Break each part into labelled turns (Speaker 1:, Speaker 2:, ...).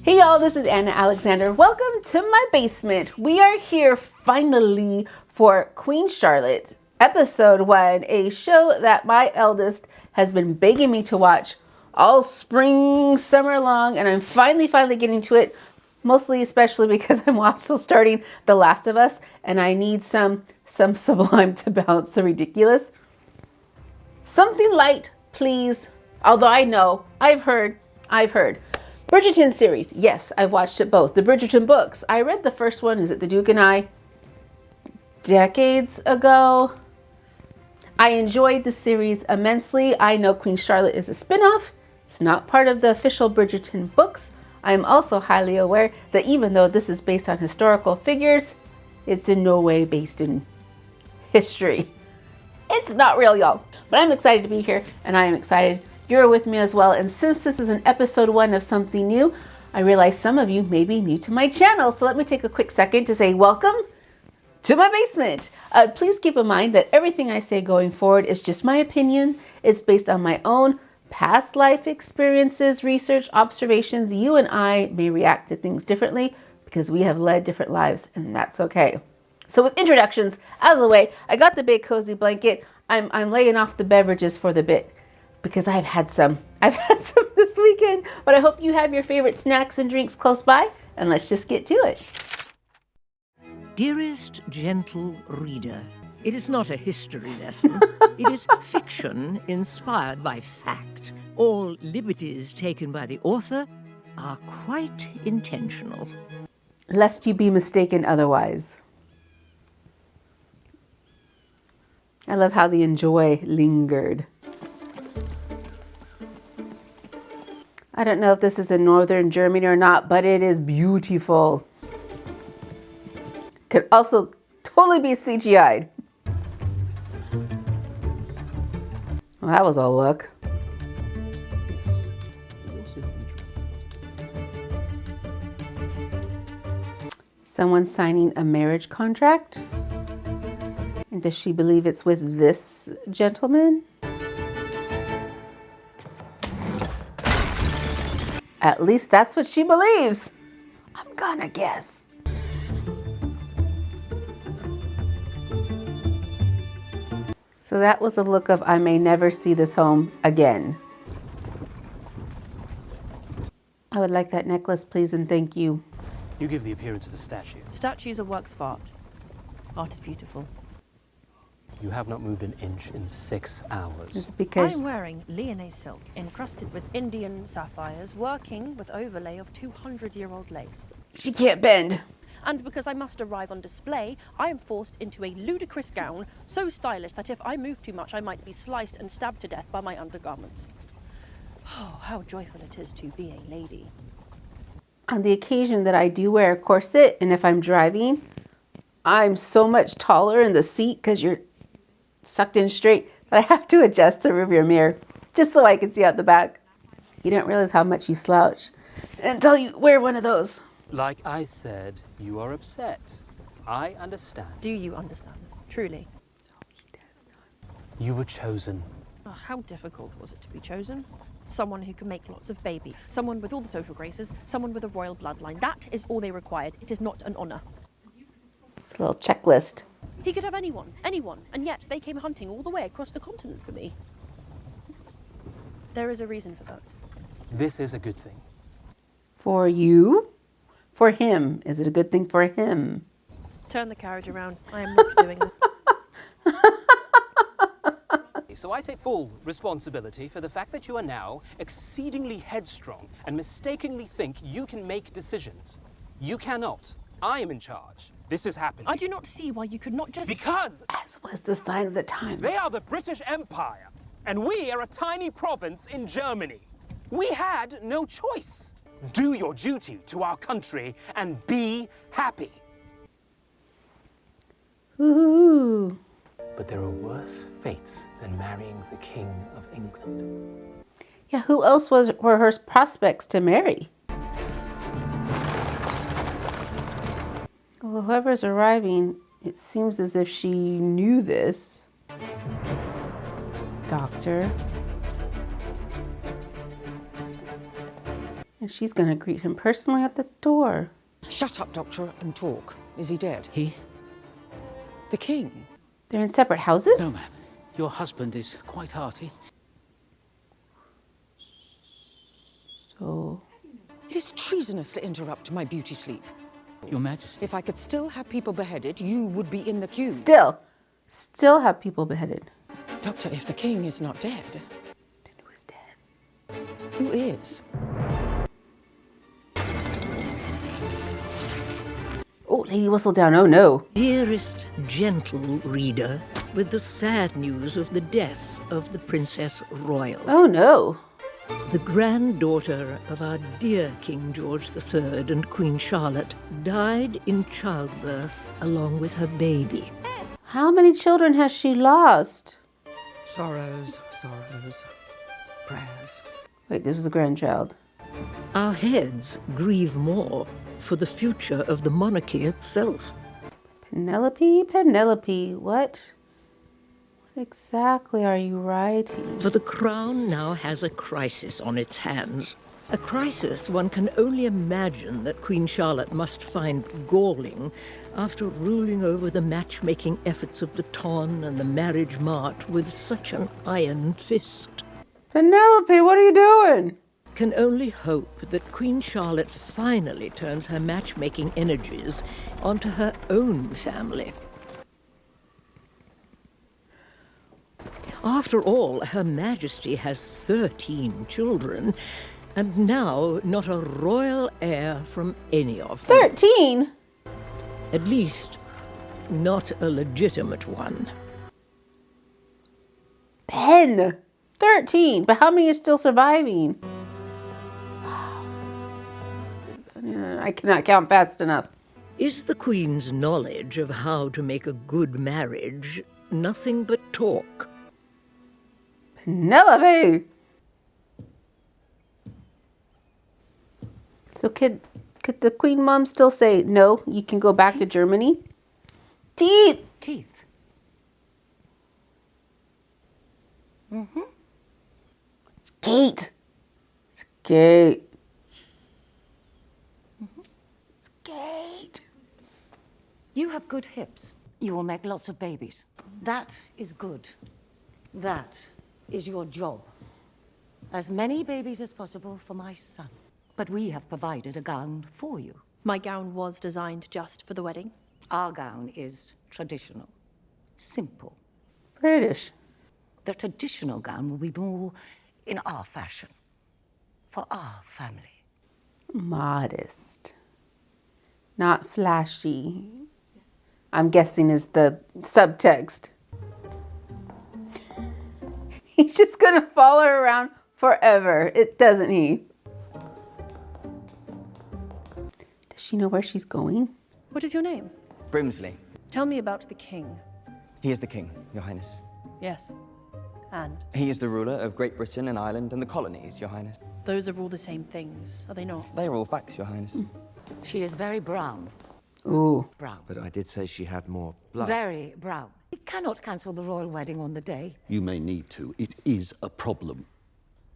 Speaker 1: Hey y'all, this is Anna Alexander. Welcome to my basement. We are here finally for Queen Charlotte, episode 1, a show that my eldest has been begging me to watch all spring, summer long, and I'm finally getting to it, mostly especially because I'm also starting The Last of Us, and I need some sublime to balance the ridiculous. Something light, please. Although I know, I've heard. Bridgerton series, yes, I've watched it both. The Bridgerton books, I read the first one, is it The Duke and I? Decades ago. I enjoyed the series immensely. I know Queen Charlotte is a spin-off. It's not part of the official Bridgerton books. I am also highly aware that even though this is based on historical figures, it's in no way based in history. It's not real, y'all. But I'm excited to be here, and I am excited you're with me as well. And since this is an episode 1 of something new, I realize some of you may be new to my channel. So let me take a quick second to say welcome to my basement. Please keep in mind that everything I say going forward is just my opinion. It's based on my own past life experiences, research, observations. You and I may react to things differently because we have led different lives, and that's okay. So with introductions out of the way, I got the big cozy blanket. I'm laying off the beverages for the bit, because I've had some this weekend, but I hope you have your favorite snacks and drinks close by, and let's just get to it.
Speaker 2: Dearest gentle reader, it is not a history lesson. It is fiction inspired by fact. All liberties taken by the author are quite intentional.
Speaker 1: Lest you be mistaken otherwise. I love how the enjoy lingered. I don't know if this is in northern Germany or not, but it is beautiful. Could also totally be CGI'd. Well, that was all luck. Someone signing a marriage contract? And does she believe it's with this gentleman? At least that's what she believes. I'm gonna guess. So that was a look of I may never see this home again. I would like that necklace, please, and thank you.
Speaker 3: You give the appearance of a statue.
Speaker 4: Statues are works of art. Art is beautiful.
Speaker 3: You have not moved an inch in 6 hours.
Speaker 1: It's because
Speaker 4: I'm wearing Lyonnais silk encrusted with Indian sapphires, working with overlay of 200-year-old lace.
Speaker 1: she can't bend.
Speaker 4: And because I must arrive on display, I am forced into a ludicrous gown, so stylish that if I move too much, I might be sliced and stabbed to death by my undergarments. Oh, how joyful it is to be a lady.
Speaker 1: On the occasion that I do wear a corset, and if I'm driving, I'm so much taller in the seat because you're sucked in straight that I have to adjust the rearview mirror just so I can see out the back. You don't realize how much you slouch until you wear one of those.
Speaker 3: Like I said, you are upset. I understand.
Speaker 4: Do you understand? Truly.
Speaker 3: You were chosen.
Speaker 4: Oh, how difficult was it to be chosen? Someone who can make lots of baby. Someone with all the social graces. Someone with a royal bloodline. That is all they required. It is not an honor.
Speaker 1: It's a little checklist.
Speaker 4: He could have anyone, and yet they came hunting all the way across the continent for me. There is a reason for that.
Speaker 3: This is a good thing.
Speaker 1: For you? For him. Is it a good thing for him?
Speaker 4: Turn the carriage around. I am not doing this.
Speaker 3: So I take full responsibility for the fact that you are now exceedingly headstrong and mistakenly think you can make decisions. You cannot. I am in charge. This is happening.
Speaker 4: I do not see why you could not just...
Speaker 3: Because
Speaker 1: As was the sign of the times.
Speaker 3: they are the British Empire, and we are a tiny province in Germany. We had no choice. Do your duty to our country and be happy.
Speaker 1: Ooh.
Speaker 3: But there are worse fates than marrying the King of England.
Speaker 1: Yeah, who else were her prospects to marry? Well, whoever's arriving, it seems as if she knew this. Doctor. And she's going to greet him personally at the door.
Speaker 5: Shut up, Doctor, and talk. Is he dead?
Speaker 6: He?
Speaker 5: The king?
Speaker 1: They're in separate houses?
Speaker 6: No, ma'am. Your husband is quite hearty.
Speaker 1: So,
Speaker 5: It is treasonous to interrupt my beauty sleep.
Speaker 6: Your Majesty.
Speaker 5: If I could still have people beheaded, you would be in the queue.
Speaker 1: still have people beheaded.
Speaker 5: Doctor, if the king is not dead,
Speaker 1: Then who is dead?
Speaker 5: who is?
Speaker 1: Oh, Lady Whistledown, oh no.
Speaker 2: Dearest gentle reader, with the sad news of the death of the Princess Royal,
Speaker 1: Oh no.
Speaker 2: the granddaughter of our dear King George III and Queen Charlotte, died in childbirth along with her baby.
Speaker 1: How many children has she lost?
Speaker 5: Sorrows, sorrows, prayers.
Speaker 1: Wait, this is a grandchild.
Speaker 2: Our heads grieve more for the future of the monarchy itself.
Speaker 1: Penelope, what exactly are you writing?
Speaker 2: For the crown now has a crisis on its hands. A crisis one can only imagine that Queen Charlotte must find galling after ruling over the matchmaking efforts of the Ton and the marriage mart with such an iron fist.
Speaker 1: Penelope, what are you doing?
Speaker 2: Can only hope that Queen Charlotte finally turns her matchmaking energies onto her own family. After all, Her Majesty has 13 children, and now not a royal heir from any of them.
Speaker 1: 13?
Speaker 2: At least, not a legitimate one.
Speaker 1: 10. 13. But how many are still surviving? I cannot count fast enough.
Speaker 2: Is the Queen's knowledge of how to make a good marriage nothing but talk?
Speaker 1: Penelope! So could the Queen Mom still say, no, you can go back to Germany? Teeth!
Speaker 5: Teeth.
Speaker 1: It's Kate. It's Kate. It's Kate.
Speaker 7: You have good hips. You will make lots of babies. That is good. That is your job. As many babies as possible for my son. But we have provided a gown for you.
Speaker 4: My gown was designed just for the wedding.
Speaker 7: Our gown is traditional, simple.
Speaker 1: British.
Speaker 7: The traditional gown will be more in our fashion, for our family.
Speaker 1: Modest. Not flashy. I'm guessing is the subtext. He's just gonna follow her around forever, doesn't he? Does she know where she's going?
Speaker 4: What is your name?
Speaker 8: Brimsley.
Speaker 4: Tell me about the king.
Speaker 8: He is the king, Your Highness.
Speaker 4: Yes. And
Speaker 8: He is the ruler of Great Britain and Ireland and the colonies, Your Highness.
Speaker 4: those are all the same things, are they not?
Speaker 8: They are all facts, Your Highness.
Speaker 7: She is very brown.
Speaker 1: Ooh.
Speaker 7: Brown.
Speaker 9: But I did say she had more blood.
Speaker 7: Very brown. We cannot cancel the royal wedding on the day.
Speaker 10: You may need to. It is a problem.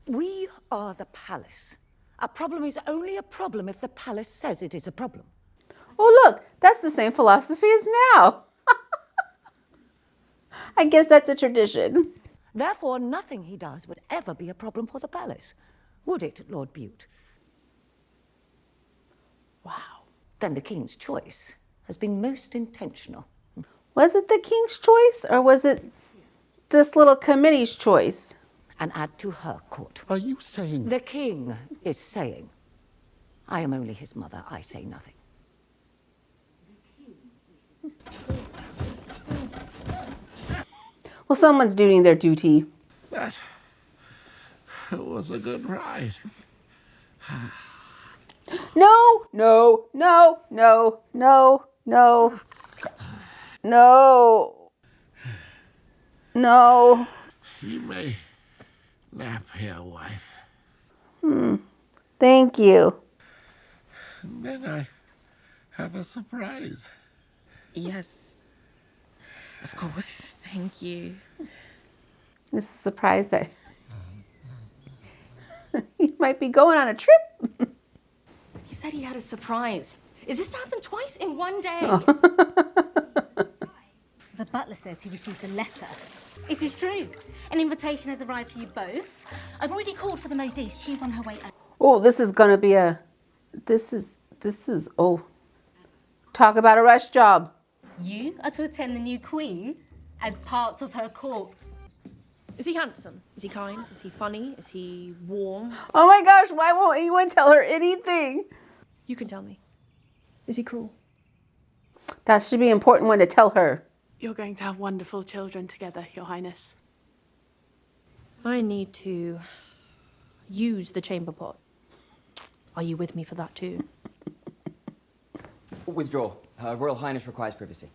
Speaker 7: We are the palace. A problem is only a problem if the palace says it is a problem.
Speaker 1: Oh, look, that's the same philosophy as now. I guess that's a tradition.
Speaker 7: Therefore, nothing he does would ever be a problem for the palace. Would it, Lord Bute?
Speaker 1: Wow.
Speaker 7: Then the king's choice has been most intentional.
Speaker 1: Was it the king's choice or was it this little committee's choice?
Speaker 7: And add to her court.
Speaker 10: Are you saying...
Speaker 7: The king is saying, I am only his mother, I say nothing.
Speaker 1: Well, someone's doing their duty.
Speaker 10: That was a good ride.
Speaker 1: No, no, no, no, no, no, no, no.
Speaker 10: You may nap here, wife.
Speaker 1: Thank you.
Speaker 10: And then I have a surprise.
Speaker 11: Yes. Of course. Thank you.
Speaker 1: This is a surprise that he might be going on a trip.
Speaker 11: said he had a surprise. Is this happened twice in one day?
Speaker 12: The butler says he received a letter. It is true. An invitation has arrived for you both. I've already called for the modiste. She's on her way.
Speaker 1: Oh, this is gonna be a. This is. Oh, talk about a rush job.
Speaker 12: You are to attend the new queen as part of her court.
Speaker 4: Is he handsome? Is he kind? Is he funny? Is he warm?
Speaker 1: Oh my gosh! Why won't anyone tell her anything?
Speaker 4: You can tell me. Is he cruel?
Speaker 1: That should be an important one to tell her.
Speaker 13: You're going to have wonderful children together, Your Highness.
Speaker 4: I need to use the chamber pot. Are you with me for that too?
Speaker 8: Withdraw. Her Royal Highness requires privacy.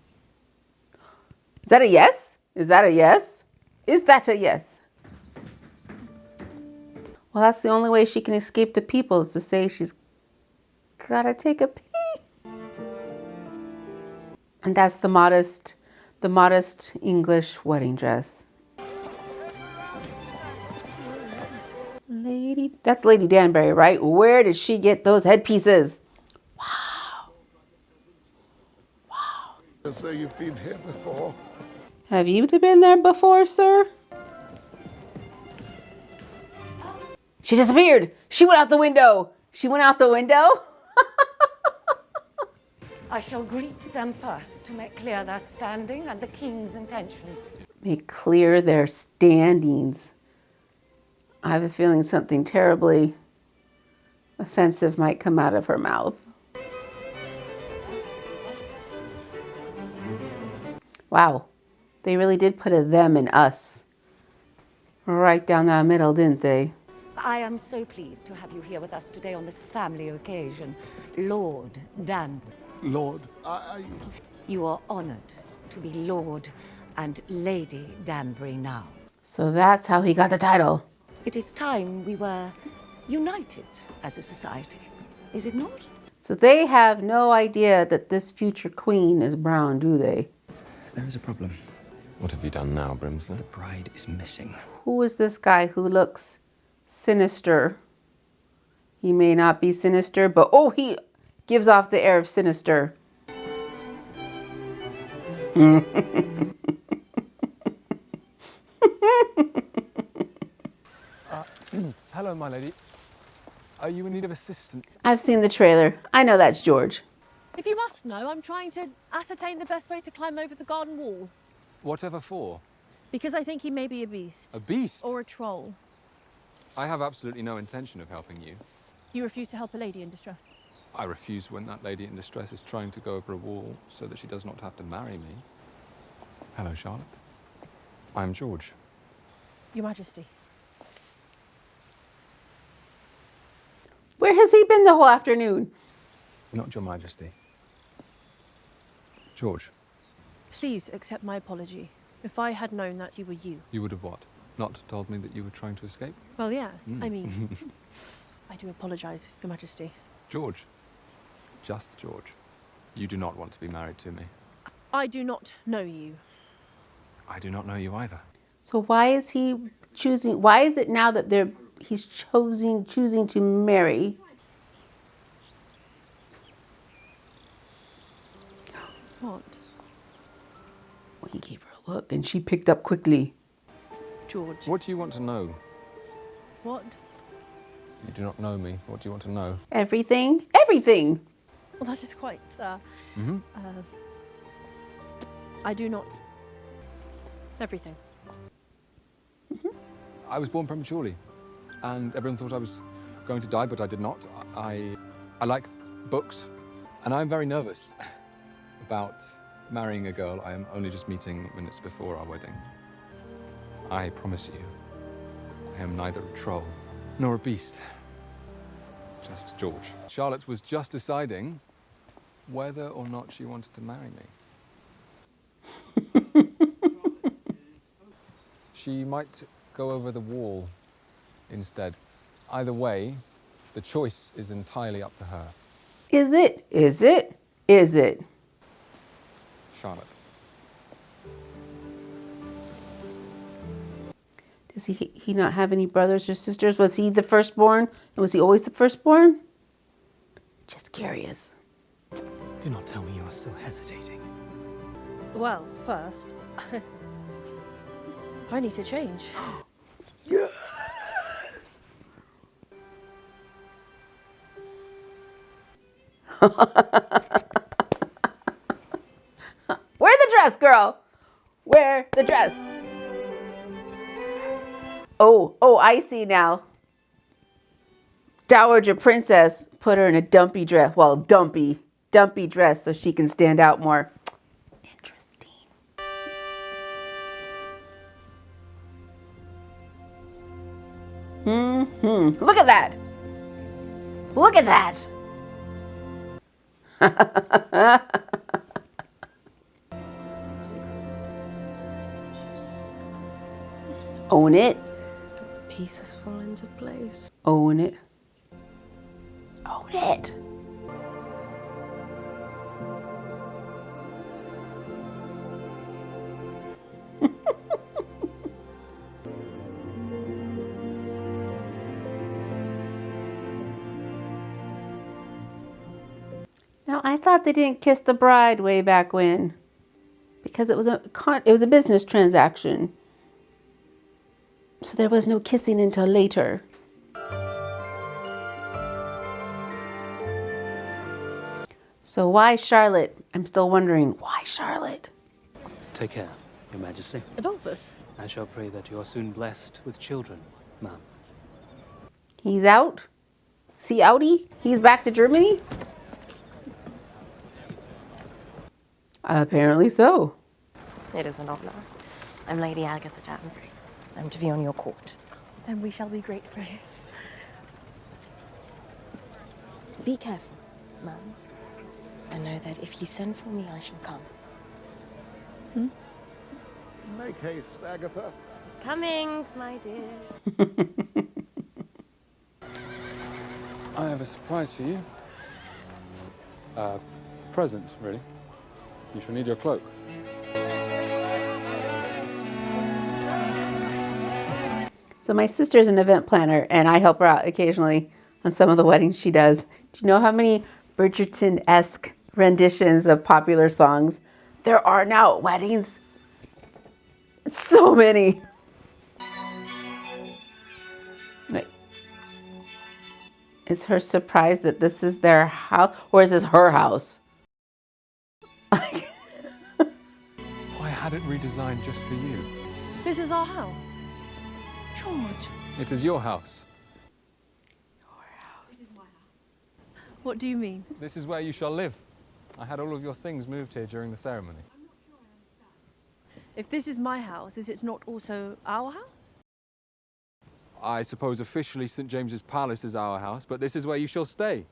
Speaker 1: Is that a yes? Is that a yes? Is that a yes? Well, that's the only way she can escape the people is to say she's gotta take a pee. And that's the modest English wedding dress. That's Lady Danbury, right? Where did she get those headpieces? Wow.
Speaker 10: So you've been here before?
Speaker 1: Have you been there before, sir? She disappeared. She went out the window. She went out the window?
Speaker 7: I shall greet them first to make clear their standing and the king's intentions.
Speaker 1: Make clear their standings. I have a feeling something terribly offensive might come out of her mouth. Wow. They really did put a them and us right down that middle, didn't they?
Speaker 7: I am so pleased to have you here with us today on this family occasion, Lord Danbury.
Speaker 10: Lord,
Speaker 7: You are honoured to be Lord and Lady Danbury now.
Speaker 1: So that's how he got the title.
Speaker 7: It is time we were united as a society, is it not?
Speaker 1: So they have no idea that this future queen is brown, do they?
Speaker 8: There is a problem.
Speaker 9: What have you done now, Brimsley?
Speaker 8: The bride is missing.
Speaker 1: Who is this guy who looks sinister? He may not be sinister, but oh, he gives off the air of sinister.
Speaker 14: Hello, my lady. Are you in need of assistance?
Speaker 1: I've seen the trailer. I know that's George.
Speaker 4: If you must know, I'm trying to ascertain the best way to climb over the garden wall.
Speaker 14: Whatever for?
Speaker 4: Because I think he may be a beast.
Speaker 14: A beast?
Speaker 4: Or a troll.
Speaker 14: I have absolutely no intention of helping you.
Speaker 4: You refuse to help a lady in distress.
Speaker 14: I refuse when that lady in distress is trying to go over a wall so that she does not have to marry me. Hello, Charlotte. I am George.
Speaker 4: Your Majesty.
Speaker 1: Where has he been the whole afternoon?
Speaker 14: Not Your Majesty. George.
Speaker 4: Please accept my apology. If I had known that you were you.
Speaker 14: You would have what? Not told me that you were trying to escape?
Speaker 4: Well, yes. I mean, I do apologise, Your Majesty.
Speaker 14: George. Just George. You do not want to be married to me.
Speaker 4: I do not know you.
Speaker 14: I do not know you either.
Speaker 1: So why is he choosing? Why is it now that he's choosing to marry?
Speaker 4: What?
Speaker 1: Well, he gave her a look, and she picked up quickly.
Speaker 4: George.
Speaker 14: What do you want to know?
Speaker 4: What?
Speaker 14: You do not know me. What do you want to know?
Speaker 1: Everything. Everything.
Speaker 4: Well, that is quite. I do not. Everything.
Speaker 14: I was born prematurely, and everyone thought I was going to die, but I did not. I like books, and I'm very nervous about marrying a girl I am only just meeting minutes before our wedding. I promise you, I am neither a troll nor a beast. Just George. Charlotte was just deciding whether or not she wanted to marry me. She might go over the wall instead. Either way, the choice is entirely up to her.
Speaker 1: Is it? Is it? Is it?
Speaker 14: Charlotte.
Speaker 1: Does he not have any brothers or sisters? Was he the firstborn? And was he always the firstborn? Just curious.
Speaker 3: Do not tell me you are still hesitating.
Speaker 4: Well, first, I need to change.
Speaker 1: Yes! Wear the dress, girl! Wear the dress. Oh, I see now. Dowager Princess put her in a dumpy dress. Well, dumpy dress so she can stand out more. Interesting. Look at that. Look at that. Own it.
Speaker 4: Pieces fall into place.
Speaker 1: Own it. Own it. Now, I thought they didn't kiss the bride way back when, because it was a business transaction. So there was no kissing until later. So why Charlotte? I'm still wondering, why Charlotte?
Speaker 3: Take care, Your Majesty.
Speaker 4: Adolphus?
Speaker 3: I shall pray that you are soon blessed with children, ma'am.
Speaker 1: He's out? See outie? He's back to Germany? Apparently so.
Speaker 11: It is an honor. I'm Lady Agatha Danbury. I'm to be on your court.
Speaker 4: And we shall be great friends.
Speaker 11: Be careful, ma'am. I know that if you send for me, I shall come.
Speaker 10: Make haste, Agatha.
Speaker 11: Coming, my dear.
Speaker 14: I have a surprise for you. A present, really. You shall need your cloak.
Speaker 1: So my sister's an event planner, and I help her out occasionally on some of the weddings she does. Do you know how many Bridgerton-esque renditions of popular songs there are now at weddings? So many. Wait. Is her surprised that this is their house, or is this her house?
Speaker 14: I had it redesigned just for you.
Speaker 4: This is our house. George.
Speaker 14: It is your house.
Speaker 4: What do you mean?
Speaker 14: This is where you shall live. I had all of your things moved here during the ceremony.
Speaker 4: If this is my house, is it not also our house?
Speaker 14: I suppose officially St. James's Palace is our house, but this is where you shall stay.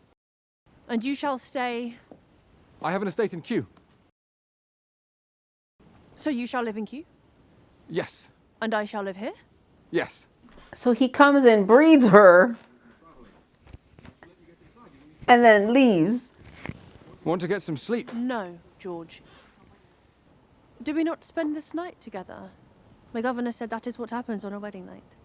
Speaker 4: And you shall stay...
Speaker 14: I have an estate in Kew.
Speaker 4: So you shall live in Kew?
Speaker 14: Yes.
Speaker 4: And I shall live here?
Speaker 14: Yes.
Speaker 1: So he comes and breeds her and then leaves.
Speaker 14: Want to get some sleep?
Speaker 4: No, George. Did we not spend this night together? My governor said that is what happens on a wedding night.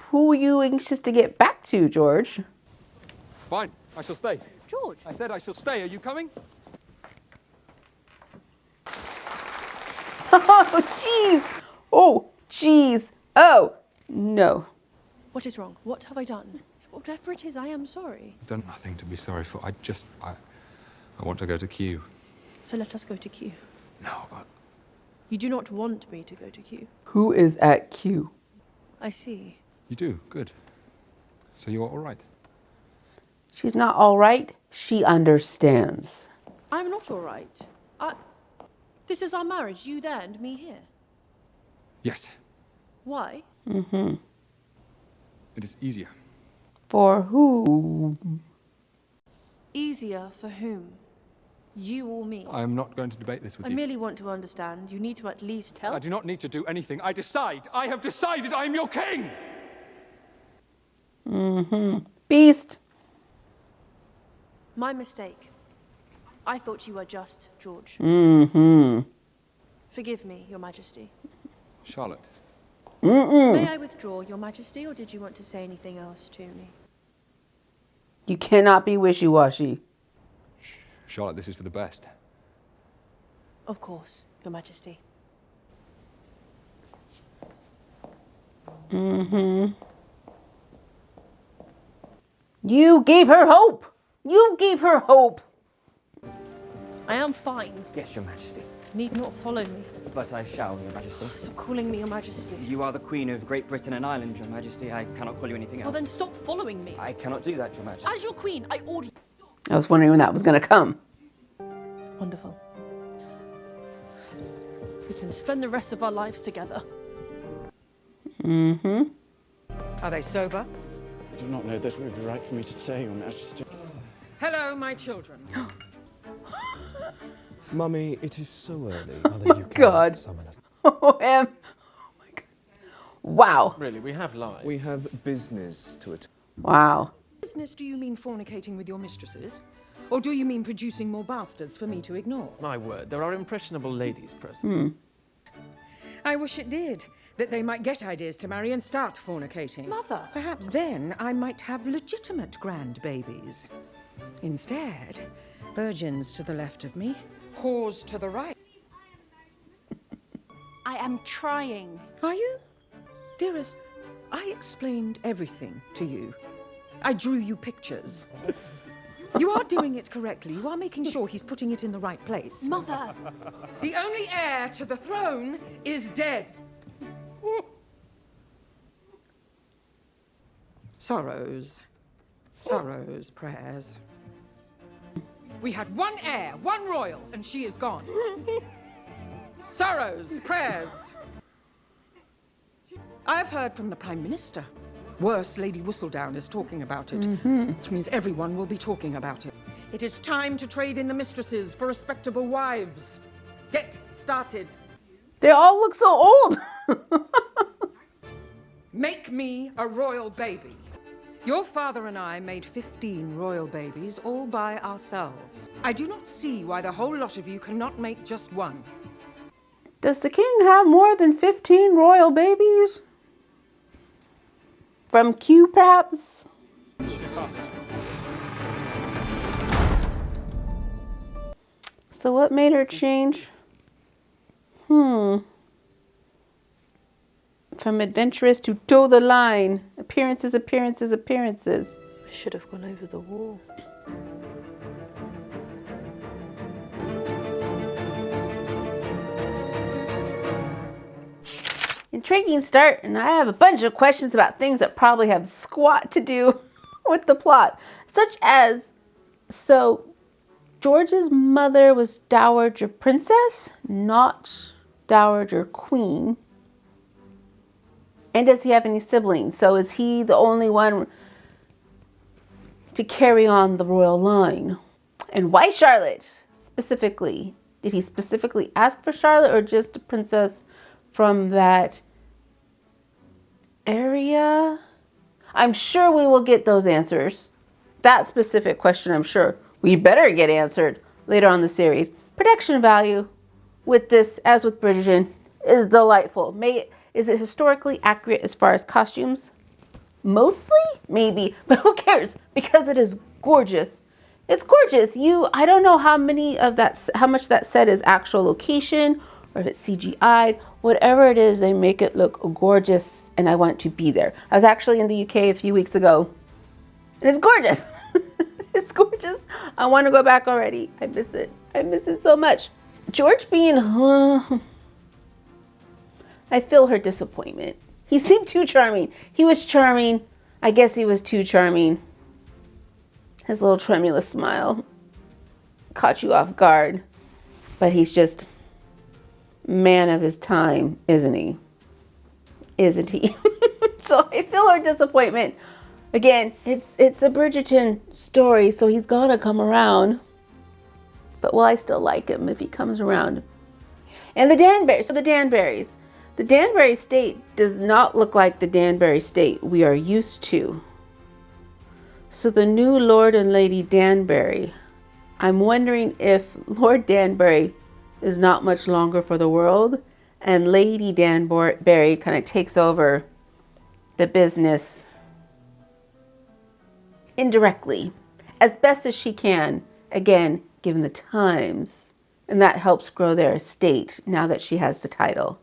Speaker 1: Who are you anxious to get back to, George?
Speaker 14: Fine, I shall stay.
Speaker 4: George!
Speaker 14: I said I shall stay. Are you coming?
Speaker 1: Oh, jeez! Oh, jeez! Oh, no.
Speaker 4: What is wrong? What have I done? Whatever it is, I am sorry.
Speaker 14: I've done nothing to be sorry for. I want to go to Kew.
Speaker 4: So let us go to Kew.
Speaker 14: No, but...
Speaker 4: You do not want me to go to Kew.
Speaker 1: Who is at Kew?
Speaker 4: I see.
Speaker 14: You do? Good. So you are all right?
Speaker 1: She's not all right. She understands.
Speaker 4: I'm not all right. This is our marriage, you there and me here.
Speaker 14: Yes.
Speaker 4: Why?
Speaker 1: Mm-hmm.
Speaker 14: It is easier.
Speaker 1: For who?
Speaker 4: Easier for whom? You or me?
Speaker 14: I am not going to debate this with
Speaker 4: I
Speaker 14: you.
Speaker 4: merely want to understand. You need to at least tell.
Speaker 14: I do not need to do anything. I decide. I have decided I am your king!
Speaker 1: Mm-hmm. Beast!
Speaker 4: My mistake. I thought you were just George.
Speaker 1: Mm-hmm.
Speaker 4: Forgive me, Your Majesty.
Speaker 14: Charlotte.
Speaker 4: May I withdraw, Your Majesty, or did you want to say anything else to me?
Speaker 1: You cannot be wishy-washy.
Speaker 14: Charlotte, this is for the best.
Speaker 4: Of course, Your Majesty.
Speaker 1: You gave her hope. You gave her hope.
Speaker 4: I am fine.
Speaker 8: Yes, Your Majesty.
Speaker 4: Need not follow me.
Speaker 8: But I shall, Your Majesty.
Speaker 4: Stop calling me Your Majesty.
Speaker 8: You are the Queen of Great Britain and Ireland, Your Majesty. I cannot call you anything else.
Speaker 4: Well, then stop following me.
Speaker 8: I cannot do that, Your Majesty.
Speaker 4: As your queen, I order you.
Speaker 1: I was wondering when that was going to come.
Speaker 4: Wonderful. We can spend the rest of our lives together.
Speaker 5: Are they sober?
Speaker 15: I do not know that it would be right for me to say, Your Majesty.
Speaker 5: Hello, my children.
Speaker 16: Mummy, it is so early.
Speaker 1: Oh, God. Oh, Em. Oh, my God. Wow.
Speaker 16: Really, we have lives. We have business to attend.
Speaker 1: Wow.
Speaker 5: Business, do you mean fornicating with your mistresses? Or do you mean producing more bastards for me to ignore?
Speaker 16: My word, there are impressionable ladies present.
Speaker 5: I wish it did, that they might get ideas to marry and start fornicating.
Speaker 4: Mother!
Speaker 5: Perhaps then I might have legitimate grandbabies. Instead, virgins to the left of me, whores to the right.
Speaker 4: I am trying.
Speaker 5: Are you? Dearest, I explained everything to you. I drew you pictures. You are doing it correctly. You are making sure he's putting it in the right place.
Speaker 4: Mother!
Speaker 5: The only heir to the throne is dead. Sorrows. Sorrows, prayers. We had one heir, one royal, and she is gone. Sorrows, prayers. I've heard from the Prime Minister. Worse, Lady Whistledown is talking about it, which means everyone will be talking about it. It is time to trade in the mistresses for respectable wives. Get started.
Speaker 1: They all look so old.
Speaker 5: Make me a royal baby. Your father and I made 15 royal babies all by ourselves. I do not see why the whole lot of you cannot make just one.
Speaker 1: Does the king have more than 15 royal babies? From Q, perhaps? So what made her change? From adventurous to toe the line. Appearances, appearances, appearances.
Speaker 11: I should have gone over the wall.
Speaker 1: Intriguing start, and I have a bunch of questions about things that probably have squat to do with the plot. Such as, so George's mother was Dowager Princess, not Dowager Queen. And does he have any siblings? So is he the only one to carry on the royal line? And why Charlotte specifically? Did he specifically ask for Charlotte or just a princess from that area? I'm sure we will get those answers. That specific question, I'm sure we better get answered later on in the series. Production value with this, as with Bridgerton, is delightful. Is it historically accurate as far as costumes? Mostly? Maybe. But who cares? Because it is gorgeous. It's gorgeous. I don't know how much that set is actual location or if it's CGI'd. Whatever it is, they make it look gorgeous and I want to be there. I was actually in the UK a few weeks ago and it's gorgeous. It's gorgeous. I want to go back already. I miss it. I miss it so much. George being... I feel her disappointment. He seemed too charming. He was charming. I guess he was too charming. His little tremulous smile caught you off guard. But he's just man of his time, isn't he? Isn't he? So I feel her disappointment. Again, it's a Bridgerton story, so he's gonna come around. But will I still like him if he comes around? And the Danberries. So the Danberries. The Danbury state does not look like the Danbury state we are used to. So the new Lord and Lady Danbury, I'm wondering if Lord Danbury is not much longer for the world and Lady Danbury kind of takes over the business indirectly, as best as she can, again, given the times. And that helps grow their estate now that she has the title.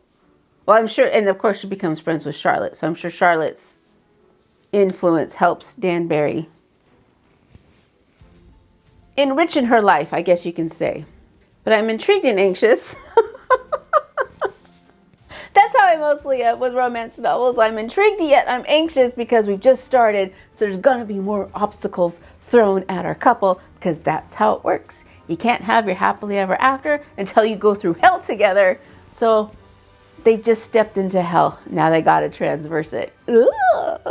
Speaker 1: Well, I'm sure, and of course she becomes friends with Charlotte, so I'm sure Charlotte's influence helps Danbury enrich in her life, I guess you can say. But I'm intrigued and anxious. That's how I mostly am with romance novels. I'm intrigued yet I'm anxious because we've just started, so there's gonna be more obstacles thrown at our couple, because that's how it works. You can't have your happily ever after until you go through hell together. So they just stepped into hell. Now they gotta transverse it. But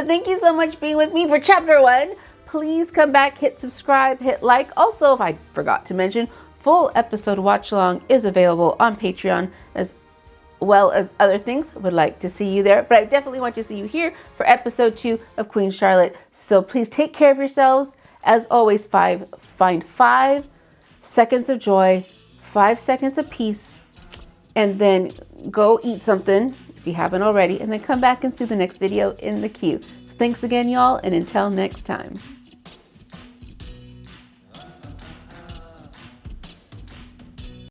Speaker 1: thank you so much for being with me for chapter 1. Please come back, hit subscribe, hit like. Also, if I forgot to mention, full episode watch along is available on Patreon, as well as other things. Would like to see you there, but I definitely want to see you here for episode 2 of Queen Charlotte. So please take care of yourselves. As always, find 5 seconds of joy, 5 seconds of peace, and then go eat something if you haven't already, and then come back and see the next video in the queue. So thanks again, y'all, and until next time.